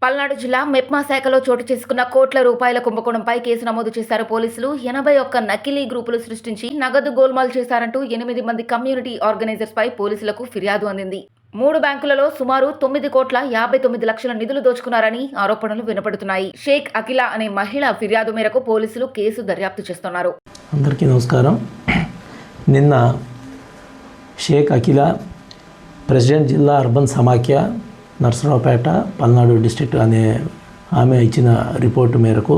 పల్నాడు జిల్లా మెప్మా శాఖలో చోటు చేసుకున్న కోట్ల రూపాయల కుంభకోణంపై కేసు నమోదు చేశారు పోలీసులు. 81 నకిలీ గ్రూపులు సృష్టించి నగదు గోల్మాల్ చేశారంటూ 8 మంది కమ్యూనిటీ ఆర్గనైజర్స్ పై పోలీసులకు ఫిర్యాదు అందింది. 3 బ్యాంకులలో సుమారు 9,59,00,000 నిధులు దోచుకున్నారని ఆరోపణలు వినపడుతున్నాయి. షేక్ అఖిల అనే మహిళ ఫిర్యాదు మేరకు పోలీసులు కేసు దర్యాప్తు చేస్తున్నారు. అందరికీ నమస్కారం. నిన్న షేక్ అఖిల, ప్రెసిడెంట్ జిల్లా అర్బన్ సమాఖ్య, నర్సరావుపేట, పల్నాడు డిస్ట్రిక్ట్ అనే ఆమె ఇచ్చిన రిపోర్టు మేరకు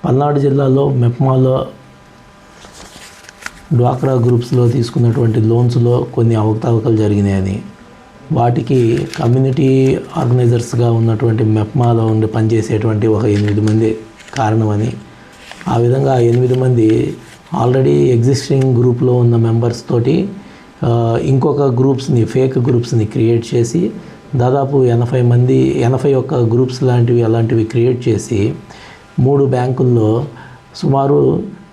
పల్నాడు జిల్లాలో మెప్మాలో డ్వాక్రా గ్రూప్స్లో తీసుకున్నటువంటి లోన్స్లో కొన్ని అవకతవకలు జరిగినాయని, వాటికి కమ్యూనిటీ ఆర్గనైజర్స్గా ఉన్నటువంటి మెప్మాలో ఉండి పనిచేసేటువంటి ఒక 8 మంది కారణమని, ఆ విధంగా 8 మంది ఆల్రెడీ ఎగ్జిస్టింగ్ గ్రూప్లో ఉన్న మెంబర్స్ తోటి ఇంకొక గ్రూప్స్ని, ఫేక్ గ్రూప్స్ని క్రియేట్ చేసి దాదాపు 81 గ్రూప్స్ అలాంటివి క్రియేట్ చేసి 3 బ్యాంకుల్లో సుమారు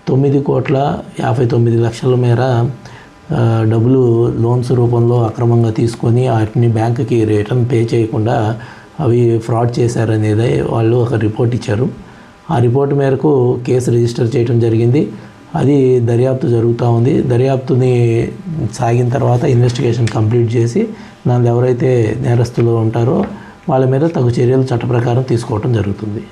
9,59,00,000 మేర డబ్బులు లోన్స్ రూపంలో అక్రమంగా తీసుకొని వాటిని బ్యాంకుకి రిటర్న్ పే చేయకుండా అవి ఫ్రాడ్ చేశారనేది వాళ్ళు ఒక రిపోర్ట్ ఇచ్చారు. ఆ రిపోర్ట్ మేరకు కేసు రిజిస్టర్ చేయడం జరిగింది. అది దర్యాప్తు జరుగుతూ ఉంది. దర్యాప్తుని సాగిన తర్వాత ఇన్వెస్టిగేషన్ కంప్లీట్ చేసి దానిలో ఎవరైతే నేరస్తులు ఉంటారో వాళ్ళ మీద తగు చర్యలు చట్ట ప్రకారం తీసుకోవడం జరుగుతుంది.